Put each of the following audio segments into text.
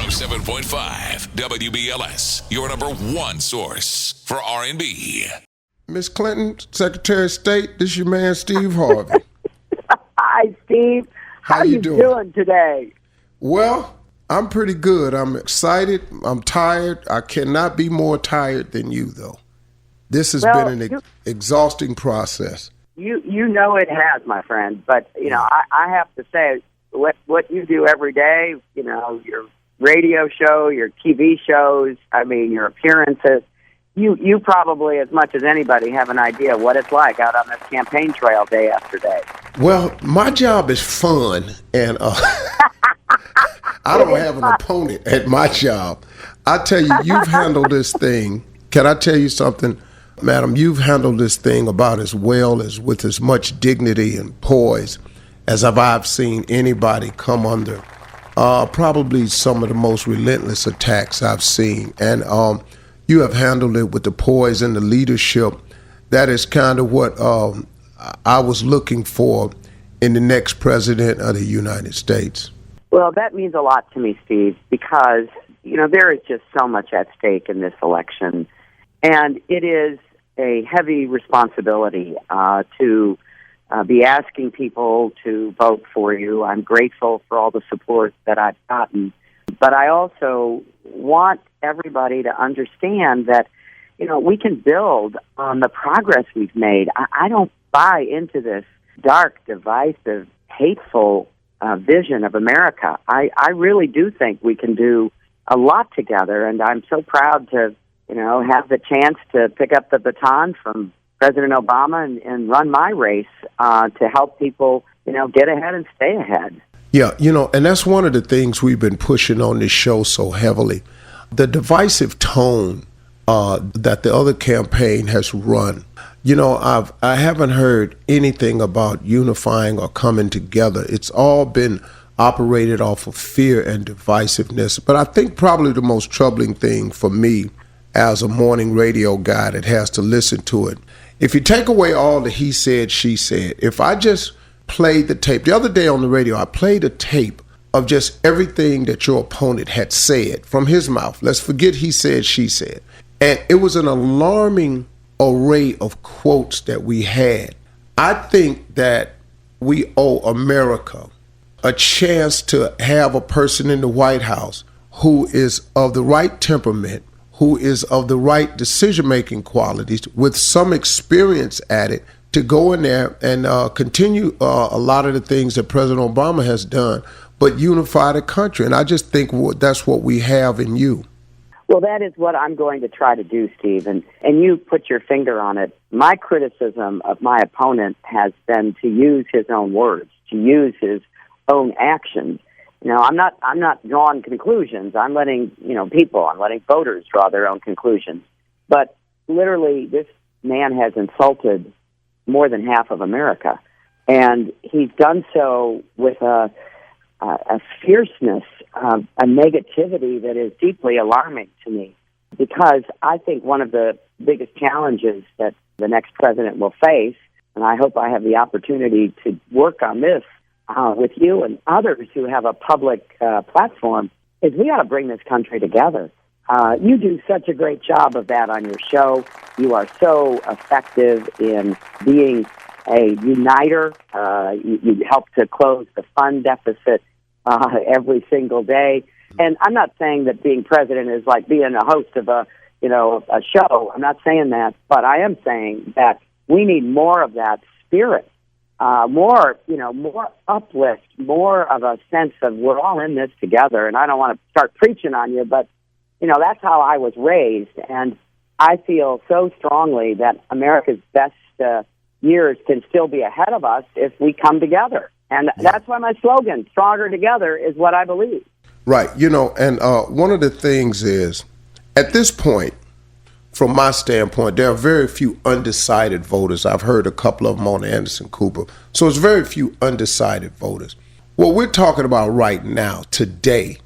107.5 WBLS, your number one source for R&B. Miss Clinton, Secretary of State, this is your man, Steve Harvey. Hi, Steve. How you doing today? Well, I'm pretty good. I'm excited. I'm tired. I cannot be more tired than you, though. This has been an exhausting process. You know it has, my friend. But, I have to say, what you do every day, your radio show, your TV shows, your appearances, you probably, as much as anybody, have an idea what it's like out on this campaign trail day after day. Well, my job is fun, and I don't have an opponent at my job. I tell you, you've handled this thing. Can I tell you something, madam? You've handled this thing about as well as with as much dignity and poise as I've seen anybody come under. Probably some of the most relentless attacks I've seen. And you have handled it with the poise and the leadership. That is kind of what I was looking for in the next president of the United States. Well, that means a lot to me, Steve, because, there is just so much at stake in this election. And it is a heavy responsibility to be asking people to vote for you. I'm grateful for all the support that I've gotten. But I also want everybody to understand that, we can build on the progress we've made. I don't buy into this dark, divisive, hateful vision of America. I really do think we can do a lot together, and I'm so proud to, have the chance to pick up the baton from President Obama and run my race to help people, get ahead and stay ahead. Yeah, and that's one of the things we've been pushing on this show so heavily. The divisive tone that the other campaign has run. I haven't heard anything about unifying or coming together. It's all been operated off of fear and divisiveness. But I think probably the most troubling thing for me as a morning radio guy that has to listen to it, if you take away all the he said, she said, if I just played the tape, the other day on the radio, I played a tape of just everything that your opponent had said from his mouth. Let's forget he said, she said. And it was an alarming array of quotes that we had. I think that we owe America a chance to have a person in the White House who is of the right temperament, who is of the right decision-making qualities, with some experience at it, to go in there and continue a lot of the things that President Obama has done, but unify the country. And I just think that's what we have in you. Well, that is what I'm going to try to do, Steve, and you put your finger on it. My criticism of my opponent has been to use his own words, to use his own actions. I'm not drawing conclusions. I'm letting, I'm letting voters draw their own conclusions. But literally, this man has insulted more than half of America. And he's done so with a fierceness, a negativity that is deeply alarming to me. Because I think one of the biggest challenges that the next president will face, and I hope I have the opportunity to work on this with you and others who have a public platform, is we got to bring this country together. You do such a great job of that on your show. You are so effective in being a uniter. You help to close the fund deficit every single day. And I'm not saying that being president is like being a host of a show. I'm not saying that, but I am saying that we need more of that spirit. More uplift, more of a sense of we're all in this together. And I don't want to start preaching on you, but, that's how I was raised. And I feel so strongly that America's best years can still be ahead of us if we come together. And that's why my slogan, Stronger Together, is what I believe. Right. And one of the things is, at this point, from my standpoint, there are very few undecided voters. I've heard a couple of them on Anderson Cooper. So it's very few undecided voters. What we're talking about right now, today,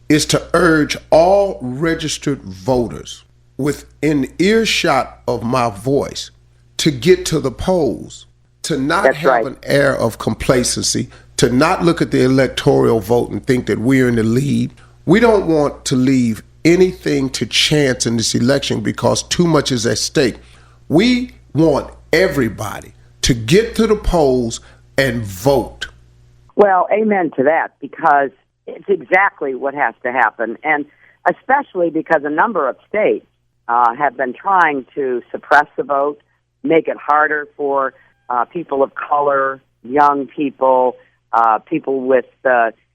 is to urge all registered voters within earshot of my voice to get to the polls, to not have an air of complacency, to not look at the electoral vote and think that we're in the lead. We don't want to leave anything to chance in this election because too much is at stake. We want everybody to get to the polls and vote. Well, amen to that, because it's exactly what has to happen, and especially because a number of states have been trying to suppress the vote, make it harder for people of color, young people, people with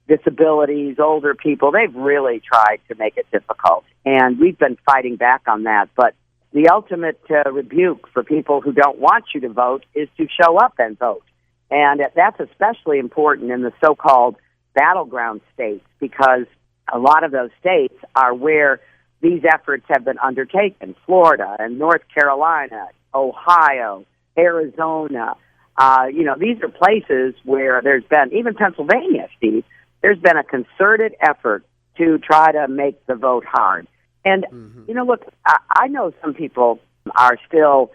disabilities, older people. They've really tried to make it difficult, and we've been fighting back on that. But the ultimate rebuke for people who don't want you to vote is to show up and vote. And that's especially important in the so-called battleground states, because a lot of those states are where these efforts have been undertaken. Florida and North Carolina, Ohio, Arizona. These are places where there's been, even Pennsylvania, Steve, there's been a concerted effort to try to make the vote hard. And, look, I know some people are still,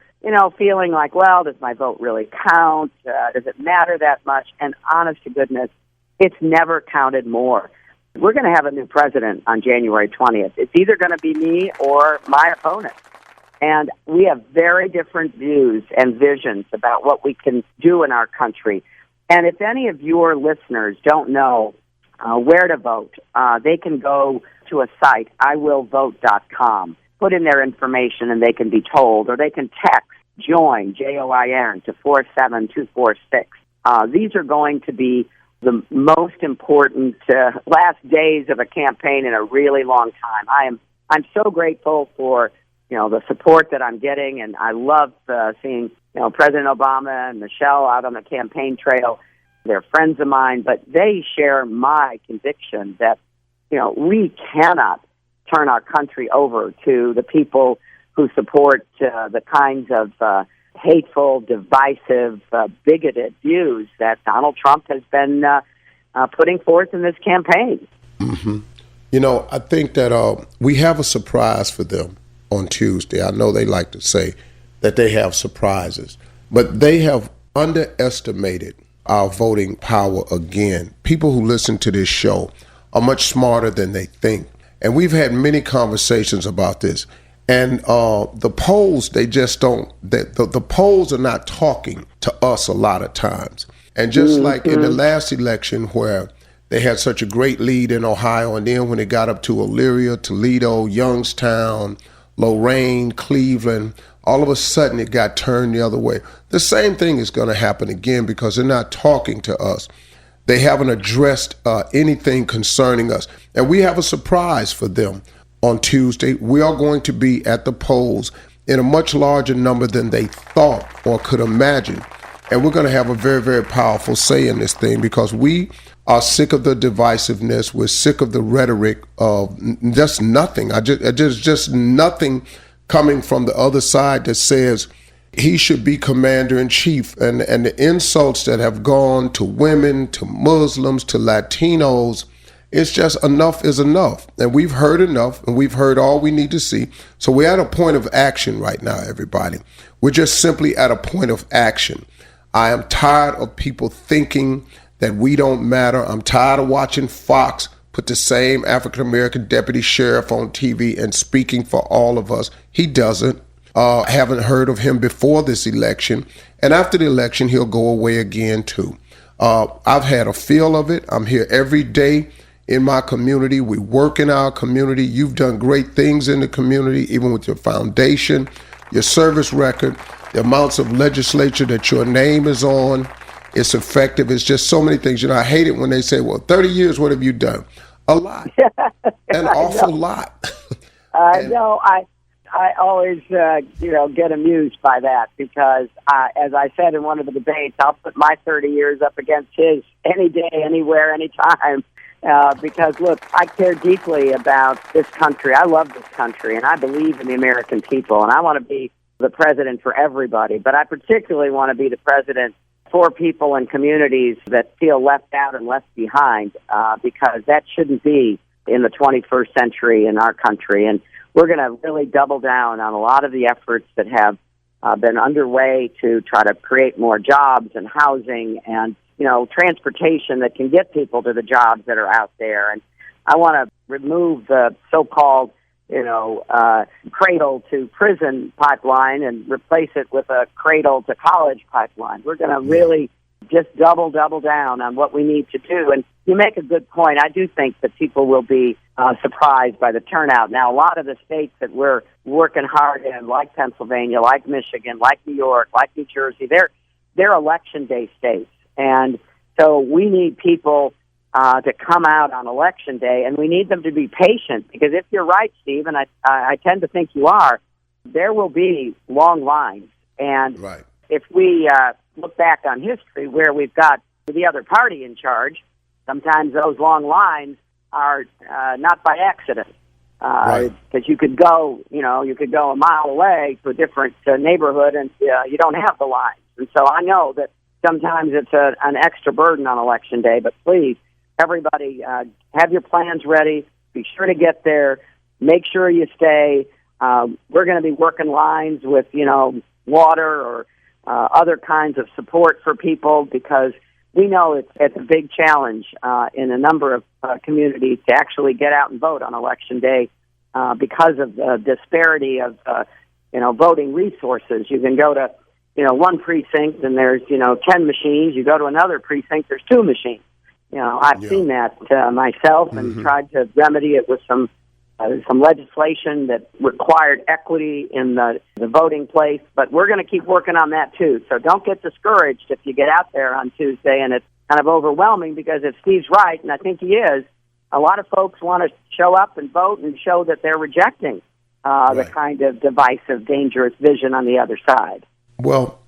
feeling like, well, does my vote really count? Does it matter that much? And honest to goodness, it's never counted more. We're going to have a new president on January 20th. It's either going to be me or my opponent. And we have very different views and visions about what we can do in our country. And if any of your listeners don't know where to vote, they can go to a site, iwillvote.com, put in their information and they can be told, or they can text JOIN, JOIN, to 47246. These are going to be the most important last days of a campaign in a really long time. I'm so grateful for the support that I'm getting, and I love seeing President Obama and Michelle out on the campaign trail. They're friends of mine, but they share my conviction that we cannot turn our country over to the people who support the kinds of hateful, divisive, bigoted views that Donald Trump has been putting forth in this campaign. Mm-hmm. I think that we have a surprise for them on Tuesday. I know they like to say that they have surprises, but they have underestimated our voting power again. People who listen to this show are much smarter than they think. And we've had many conversations about this. And the polls, they just don't, the polls are not talking to us a lot of times. And just like in the last election where they had such a great lead in Ohio, and then when it got up to Elyria, Toledo, Youngstown, Lorain, Cleveland, all of a sudden it got turned the other way. The same thing is going to happen again because they're not talking to us. They haven't addressed anything concerning us. And we have a surprise for them on Tuesday. We are going to be at the polls in a much larger number than they thought or could imagine. And we're going to have a very, very powerful say in this thing because we are sick of the divisiveness. We're sick of the rhetoric of just nothing. Just nothing coming from the other side that says he should be commander-in-chief. And the insults that have gone to women, to Muslims, to Latinos, it's just enough is enough. And we've heard enough, and we've heard all we need to see. So we're at a point of action right now, everybody. We're just simply at a point of action. I am tired of people thinking that we don't matter. I'm tired of watching Fox put the same African-American deputy sheriff on TV and speaking for all of us. He doesn't. Haven't heard of him before this election. And after the election, he'll go away again, too. I've had a feel of it. I'm here every day in my community. We work in our community. You've done great things in the community, even with your foundation, your service record, the amounts of legislature that your name is on. It's effective. It's just so many things. I hate it when they say, well, 30 years, what have you done? A lot. An awful lot. No, I always, get amused by that because, as I said in one of the debates, I'll put my 30 years up against his any day, anywhere, anytime. Because, look, I care deeply about this country. I love this country, and I believe in the American people, and I want to be the president for everybody. But I particularly want to be the president for people and communities that feel left out and left behind, because that shouldn't be in the 21st century in our country. And we're going to really double down on a lot of the efforts that have been underway to try to create more jobs and housing and, transportation that can get people to the jobs that are out there. And I want to remove the so-called, cradle to prison pipeline and replace it with a cradle to college pipeline. We're going to really just double down on what we need to do. And you make a good point. I do think that people will be surprised by the turnout. Now, a lot of the states that we're working hard in, like Pennsylvania, like Michigan, like New York, like New Jersey, they're election day states. And so we need people to come out on election day, and we need them to be patient, because if you're right, Steve, and I tend to think you are, there will be long lines. And if we look back on history where we've got the other party in charge, sometimes those long lines are not by accident. Because you could go a mile away to a different neighborhood and you don't have the lines. And so I know that sometimes it's an extra burden on election day, but please, everybody, have your plans ready. Be sure to get there. Make sure you stay. We're going to be working lines with, water or other kinds of support for people, because we know it's a big challenge in a number of communities to actually get out and vote on election day because of the disparity of, voting resources. You can go to, one precinct and there's, 10 machines. You go to another precinct, there's 2 machines. I've seen that myself and tried to remedy it with some legislation that required equity in the voting place. But we're going to keep working on that, too. So don't get discouraged if you get out there on Tuesday and it's kind of overwhelming, because if Steve's right, and I think he is, a lot of folks want to show up and vote and show that they're rejecting the kind of divisive, dangerous vision on the other side. Well,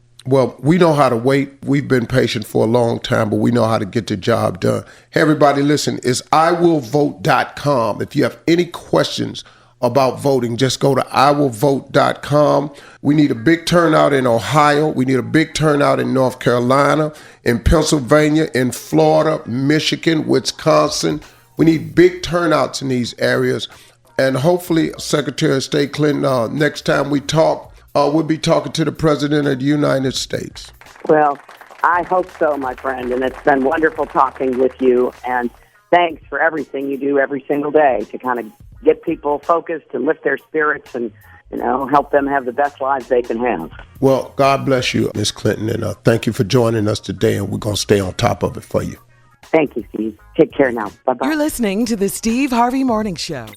we know how to wait. We've been patient for a long time, but we know how to get the job done. Hey, everybody, listen, it's iwillvote.com. If you have any questions about voting, just go to iwillvote.com. We need a big turnout in Ohio. We need a big turnout in North Carolina, in Pennsylvania, in Florida, Michigan, Wisconsin. We need big turnouts in these areas. And hopefully, Secretary of State Clinton, next time we talk, we'll be talking to the President of the United States. Well, I hope so, my friend, and it's been wonderful talking with you, and thanks for everything you do every single day to kind of get people focused and lift their spirits and, help them have the best lives they can have. Well, God bless you, Ms. Clinton, and thank you for joining us today, and we're going to stay on top of it for you. Thank you, Steve. Take care now. Bye-bye. You're listening to the Steve Harvey Morning Show.